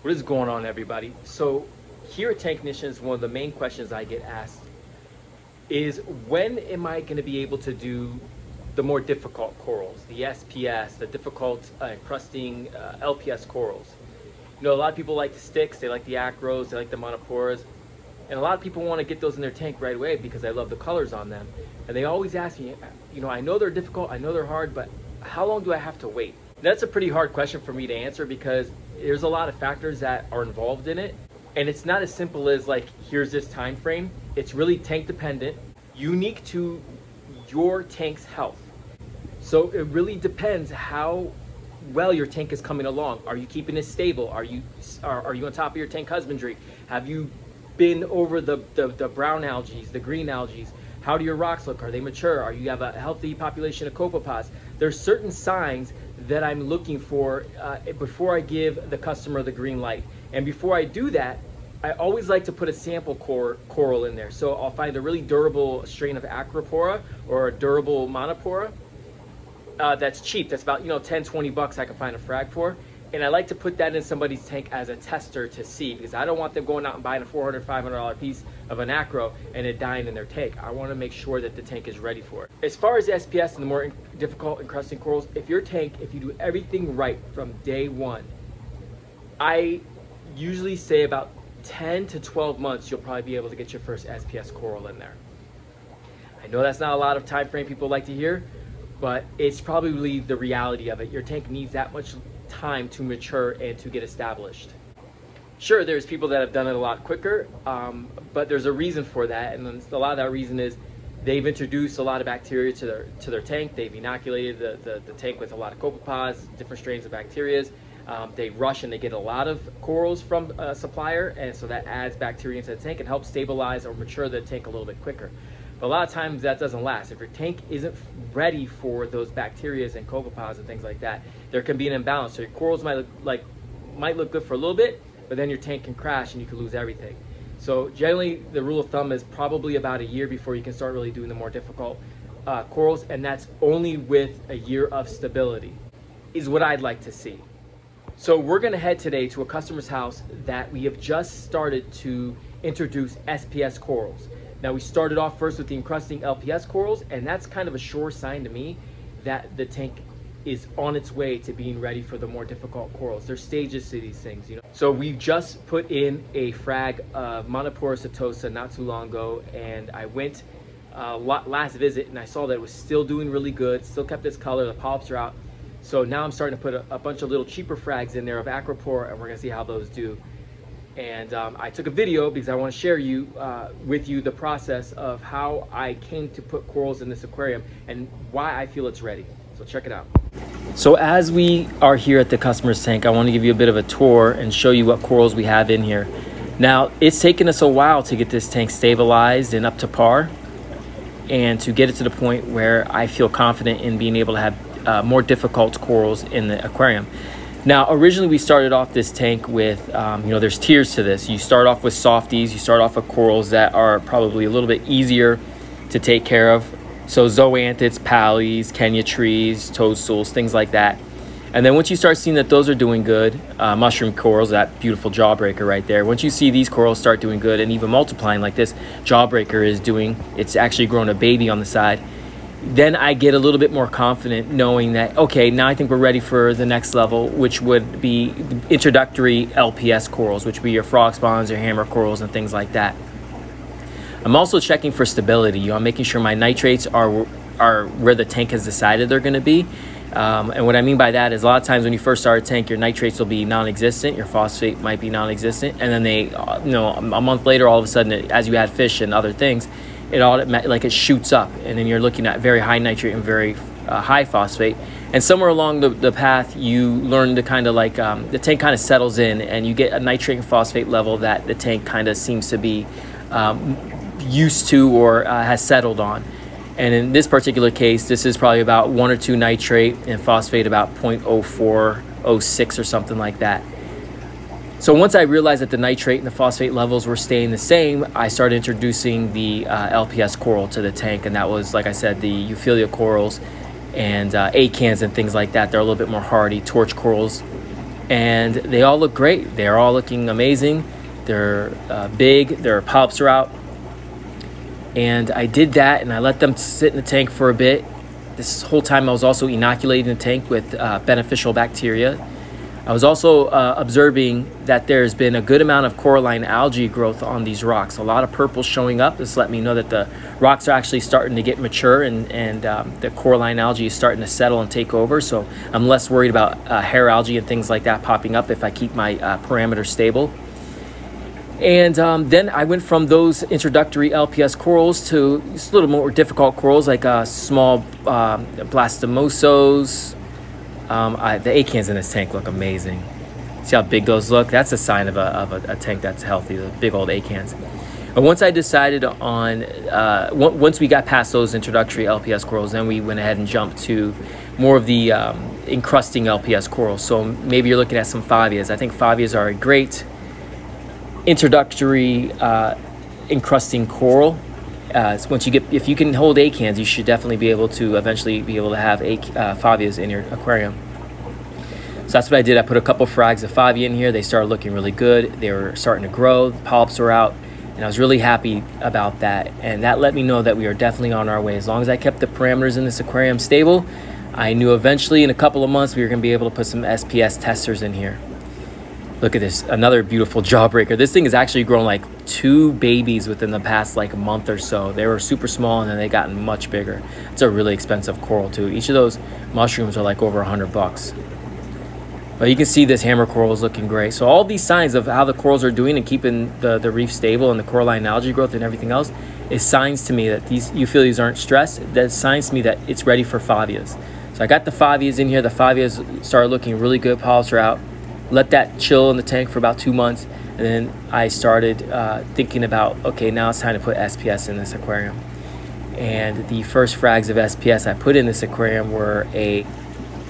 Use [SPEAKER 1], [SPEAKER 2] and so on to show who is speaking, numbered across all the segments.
[SPEAKER 1] What is going on, everybody? So here at Tanknicians, one of the main questions I get asked is, when am I going to be able to do the more difficult corals, the SPS, the difficult encrusting LPS corals? You know, a lot of people like the sticks, they like the acros, they like the monoporas, and a lot of people want to get those in their tank right away because I love the colors on them. And they always ask me, you know, I know they're difficult, I know they're hard, but how long do I have to wait? That's a pretty hard question for me to answer because there's a lot of factors that are involved in it. And it's not as simple as like, here's this time frame. It's really tank dependent, unique to your tank's health. So it really depends how well your tank is coming along. Are you keeping it stable? Are you on top of your tank husbandry? Have you been over the brown algae, the green algae? How do your rocks look? Are they mature? Are you have a healthy population of copepods? There's certain signs that I'm looking for before I give the customer the green light. And before I do that, I always like to put a sample coral in there. So I'll find a really durable strain of Acropora or a durable Monopora that's cheap. That's about, you know, 10, 20 bucks I can find a frag for. And I like to put that in somebody's tank as a tester to see, because I don't want them going out and buying a $400, $500 piece of an acro and it dying in their tank. I want to make sure that the tank is ready for it. As far as SPS and the more difficult encrusting corals, if your tank, if you do everything right from day one, I usually say about 10 to 12 months, you'll probably be able to get your first SPS coral in there. I know that's not a lot of time frame people like to hear, but it's probably the reality of it. Your tank needs that much time to mature and to get established. Sure, there's people that have done it a lot quicker, but there's a reason for that, and a lot of that reason is they've introduced a lot of bacteria to their tank. They've inoculated the tank with a lot of copepods, different strains of bacteria. They rush and they get a lot of corals from a supplier, and so that adds bacteria into the tank and helps stabilize or mature the tank a little bit quicker. But a lot of times that doesn't last. If your tank isn't ready for those bacteria and copepods and things like that, there can be an imbalance. So your corals might look good for a little bit, but then your tank can crash and you can lose everything. So generally, the rule of thumb is probably about a year before you can start really doing the more difficult corals, and that's only with a year of stability, is what I'd like to see. So we're gonna head today to a customer's house that we have just started to introduce SPS corals. Now, we started off first with the encrusting LPS corals, and that's kind of a sure sign to me that the tank is on its way to being ready for the more difficult corals. There's stages to these things, you know. So we just put in a frag of Monopora setosa not too long ago, and I went last visit and I saw that it was still doing really good, still kept its color, the polyps are out. So now I'm starting to put a bunch of little cheaper frags in there of Acropora, and we're gonna see how those do. And I took a video because I want to share with you the process of how I came to put corals in this aquarium and why I feel it's ready. So check it out. So as we are here at the customer's tank, I want to give you a bit of a tour and show you what corals we have in here. Now, it's taken us a while to get this tank stabilized and up to par, and to get it to the point where I feel confident in being able to have more difficult corals in the aquarium. Now, originally we started off this tank with, you know, there's tiers to this. You start off with softies, you start off with corals that are probably a little bit easier to take care of. So zoanthids, pallies, Kenya trees, toadstools, things like that. And then once you start seeing that those are doing good, mushroom corals, that beautiful jawbreaker right there. Once you see these corals start doing good and even multiplying like this jawbreaker is doing, it's actually grown a baby on the side. Then I get a little bit more confident knowing that, okay, now I think we're ready for the next level, which would be introductory LPS corals, which would be your frog spawns, your hammer corals, and things like that. I'm also checking for stability. You know, I'm making sure my nitrates are where the tank has decided they're going to be. And what I mean by that is a lot of times when you first start a tank, your nitrates will be non-existent, your phosphate might be non-existent, and then they, you know, a month later, all of a sudden, as you add fish and other things, it shoots up, and then you're looking at very high nitrate and very high phosphate. And somewhere along the path, you learn to kind of like, the tank kind of settles in, and you get a nitrate and phosphate level that the tank kind of seems to be used to or has settled on. And in this particular case, this is probably about 1 or 2 nitrate and phosphate about 0.04, 0.06 or something like that. So once I realized that the nitrate and the phosphate levels were staying the same, I started introducing the LPS coral to the tank, and that was, like I said, the Euphilia corals and acans and things like that. They're a little bit more hardy. Torch corals and they all look great. They're all looking amazing. They're big, their polyps are out. And I did that, and I let them sit in the tank for a bit. This whole time I was also inoculating the tank with beneficial bacteria. I was also observing that there's been a good amount of coralline algae growth on these rocks. A lot of purple showing up. This let me know that the rocks are actually starting to get mature, and the coralline algae is starting to settle and take over. So I'm less worried about hair algae and things like that popping up if I keep my parameters stable. And then I went from those introductory LPS corals to just a little more difficult corals, like small blastomosos. The acans in this tank look amazing. See how big those look? That's a sign of a tank that's healthy, the big old acans. And once I decided on, once we got past those introductory LPS corals, then we went ahead and jumped to more of the encrusting LPS corals. So maybe you're looking at some favias. I think favias are a great introductory encrusting coral. So once you get, if you can hold acans, you should definitely be able to eventually be able to have favias in your aquarium. So that's what I did. I put a couple frags of favia in here. They started looking really good. They were starting to grow. The polyps were out, and I was really happy about that. And that let me know that we are definitely on our way. As long as I kept the parameters in this aquarium stable, I knew eventually in a couple of months we were going to be able to put some SPS testers in here. Look at this, another beautiful jawbreaker. This thing has actually grown like 2 babies within the past like a month or so. They were super small, and then they gotten much bigger. It's a really expensive coral too. Each of those mushrooms are like over $100. But you can see this hammer coral is looking great. So all these signs of how the corals are doing and keeping the reef stable and the coralline algae growth and everything else is signs to me that you feel these aren't stressed. That's signs to me that it's ready for favias. So I got the favias in here. The favias started looking really good. Polyps are out. Let that chill in the tank for about 2 months, and then I started thinking about, okay, now it's time to put SPS in this aquarium. And the first frags of SPS I put in this aquarium were a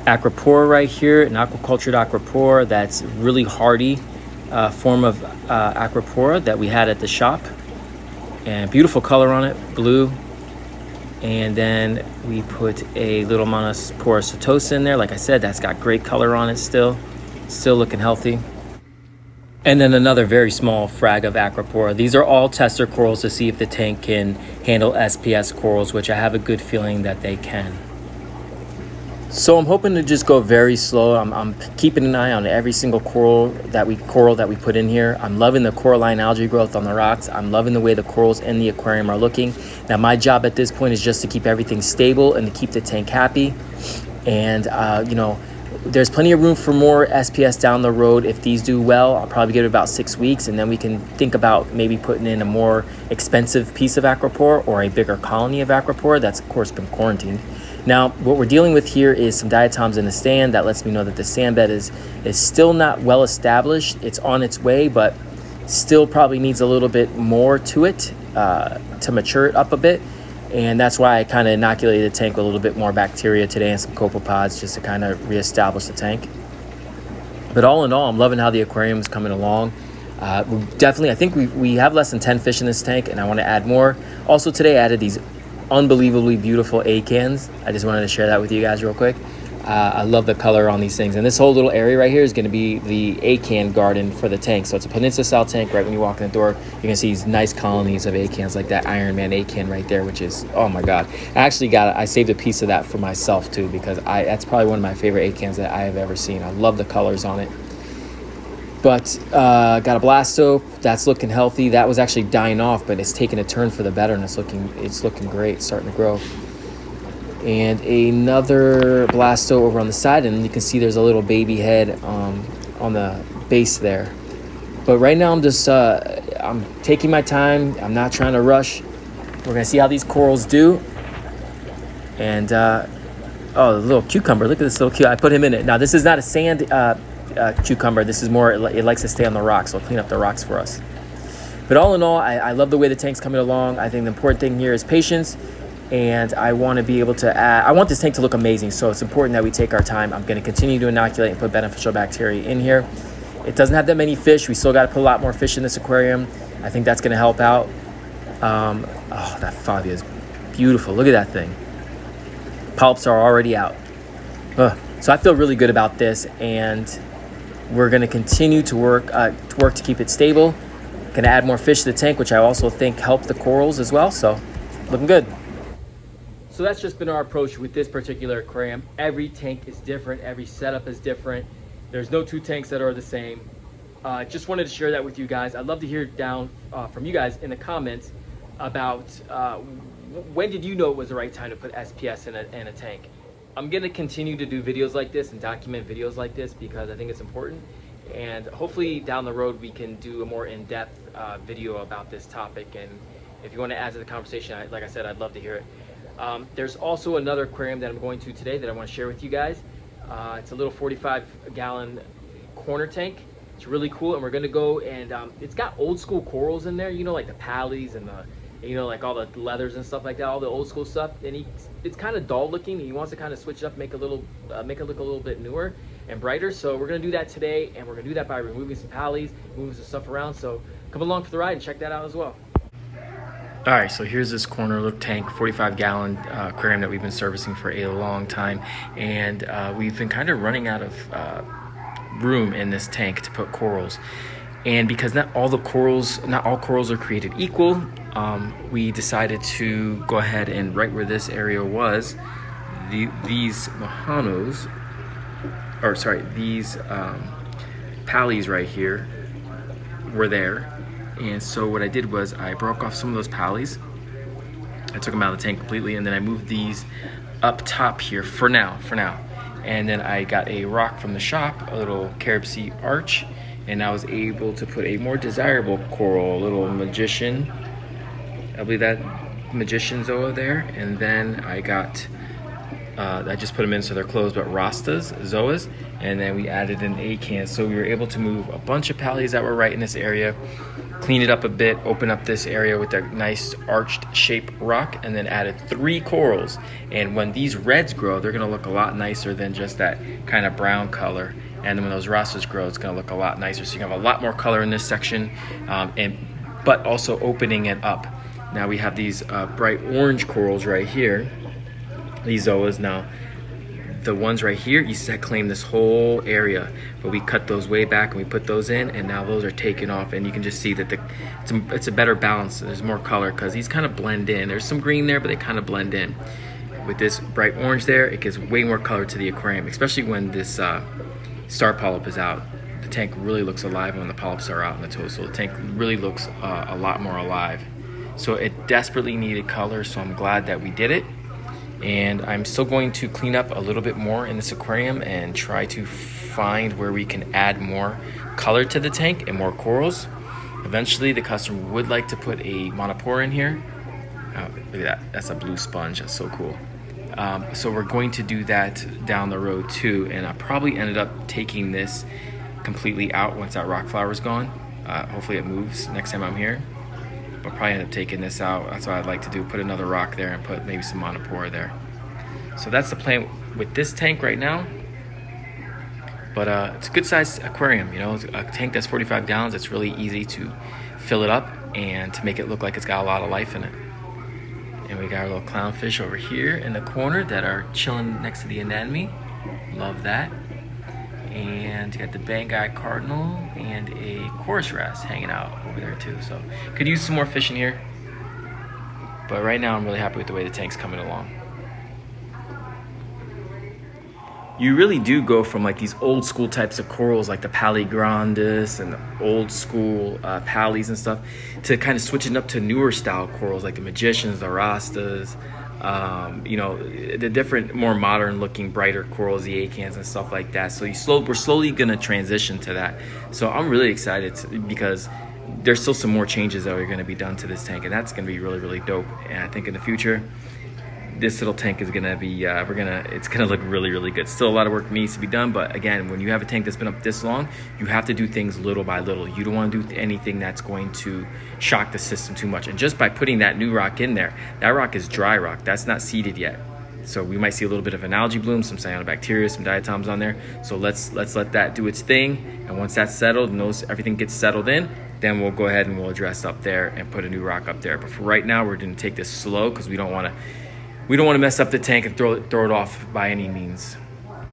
[SPEAKER 1] acropora right here, an aquacultured acropora that's really hardy form of acropora that we had at the shop, and beautiful color on it, blue. And then we put a little Monospora setosa in there. Like I said, that's got great color on it still looking healthy. And then another very small frag of acropora. These are all tester corals to see if the tank can handle SPS corals, which I have a good feeling that they can. So I'm hoping to just go very slow. I'm keeping an eye on every single coral that we put in here. I'm loving the coralline algae growth on the rocks. I'm loving the way the corals in the aquarium are looking. Now my job at this point is just to keep everything stable and to keep the tank happy. And you know, there's plenty of room for more SPS down the road. If these do well, I'll probably give it about 6 weeks, and then we can think about maybe putting in a more expensive piece of acropora or a bigger colony of acropora that's of course been quarantined. Now what we're dealing with here is some diatoms in the stand. That lets me know that the sand bed is still not well established. It's on its way, but still probably needs a little bit more to it to mature it up a bit. And that's why I kind of inoculated the tank with a little bit more bacteria today and some copepods just to kind of reestablish the tank. But all in all, I'm loving how the aquarium is coming along. Definitely, I think we have less than 10 fish in this tank, and I want to add more. Also today I added these unbelievably beautiful acans. I just wanted to share that with you guys real quick. I love the color on these things, and this whole little area right here is going to be the acan garden for the tank. So it's a peninsula style tank. Right when you walk in the door, you're going to see these nice colonies of acans, like that Iron Man acan right there, which is, oh my god. I saved a piece of that for myself too, because that's probably one of my favorite acans that I have ever seen. I love the colors on it. But got a blasto that's looking healthy. That was actually dying off, but it's taking a turn for the better, and it's looking great. It's starting to grow. And another blasto over on the side, and you can see there's a little baby head on the base there. But right now I'm just I'm taking my time. I'm not trying to rush. We're gonna see how these corals do. And oh, the little cucumber, look at this little cucumber. I put him in it. Now this is not a sand cucumber. This is more, it likes to stay on the rocks, so it'll clean up the rocks for us. But all in all, I love the way the tank's coming along. I think the important thing here is patience. And I want to be able to add, I want this tank to look amazing, so it's important that we take our time. I'm going to continue to inoculate and put beneficial bacteria in here. It doesn't have that many fish. We still got to put a lot more fish in this aquarium. I think that's going to help out. Oh, that favia is beautiful. Look at that thing. Polyps are already out. So I feel really good about this, and We're gonna continue to work to keep it stable. Gonna add more fish to the tank, which I also think help the corals as well, so looking good. So that's just been our approach with this particular aquarium. Every tank is different, every setup is different. There's no two tanks that are the same. Just wanted to share that with you guys. I'd love to hear down from you guys in the comments about when did you know it was the right time to put SPS in a tank. I'm gonna continue to do videos like this and document videos like this because I think it's important. And hopefully down the road we can do a more in-depth video about this topic. And if you want to add to the conversation, like I said, I'd love to hear it. There's also another aquarium that I'm going to today that I want to share with you guys. It's a little 45-gallon corner tank. It's really cool, and we're gonna go and it's got old school corals in there, you know, like the pallies and the, you know, like all the leathers and stuff like that, all the old school stuff. And it's kind of dull looking. He wants to kind of switch it up, make it look a little bit newer and brighter. So we're gonna do that today, and we're gonna do that by removing some pallies, moving some stuff around. So come along for the ride and check that out as well. All right, so here's this corner look tank, 45-gallon aquarium that we've been servicing for a long time, and we've been kind of running out of room in this tank to put corals. And because not all corals are created equal, we decided to go ahead and right where this area was, these mojanos, or sorry, these pallies right here were there. And so what I did was I broke off some of those pallies. I took them out of the tank completely, and then I moved these up top here for now. And then I got a rock from the shop, a little carob sea arch, and I was able to put a more desirable coral, a little magician. I believe that magician zoa there. And then I got, I just put them in so they're closed, but rastas, zoas. And then we added an acan. So we were able to move a bunch of pallies that were right in this area, clean it up a bit, open up this area with a nice arched shape rock, and then added 3 corals. And when these reds grow, they're gonna look a lot nicer than just that kind of brown color. And then when those rastas grow, it's gonna look a lot nicer. So you can have a lot more color in this section, but also opening it up. Now we have these bright orange corals right here, these zoas. Now, the ones right here used to claim this whole area, but we cut those way back and we put those in, and now those are taken off, and you can just see that it's a better balance. There's more color because these kind of blend in. There's some green there, but they kind of blend in. With this bright orange there, it gives way more color to the aquarium, especially when this star polyp is out. The tank really looks alive when the polyps are out in the toe, so the tank really looks a lot more alive. So it desperately needed color, so I'm glad that we did it. And I'm still going to clean up a little bit more in this aquarium and try to find where we can add more color to the tank and more corals. Eventually, the customer would like to put a monopore in here. Oh, look at that, that's a blue sponge, that's so cool. So we're going to do that down the road too, and I probably ended up taking this completely out once that rock flower is gone. Hopefully it moves next time I'm here. But probably end up taking this out. That's what I'd like to do, put another rock there and put maybe some monopore there. So that's the plan with this tank right now. But it's a good sized aquarium, you know, a tank that's 45 gallons. It's really easy to fill it up and to make it look like it's got a lot of life in it. And we got our little clownfish over here in the corner that are chilling next to the anemone. Love that. And you got the Banggai cardinal and a chorus wrasse hanging out over there too. So could use some more fish in here. But right now I'm really happy with the way the tank's coming along. You really do go from like these old school types of corals like the Paligrandis and the old school pallies and stuff to kind of switching up to newer style corals like the magicians, the rastas, you know, the different more modern looking brighter corals, the acans and stuff like that. So we're slowly gonna transition to that. So I'm really excited because there's still some more changes that are gonna be done to this tank, and that's gonna be really, really dope. And I think in the future, this little tank is gonna be, it's gonna look really, really good. Still a lot of work needs to be done, but again, when you have a tank that's been up this long, you have to do things little by little. You don't wanna do anything that's going to shock the system too much. And just by putting that new rock in there, that rock is dry rock, that's not seeded yet. So we might see a little bit of an algae bloom, some cyanobacteria, some diatoms on there. So let's let that do its thing. And once that's settled and everything gets settled in, then we'll go ahead and we'll address up there and put a new rock up there. But for right now, we're gonna take this slow because we don't wanna mess up the tank and throw it off by any means.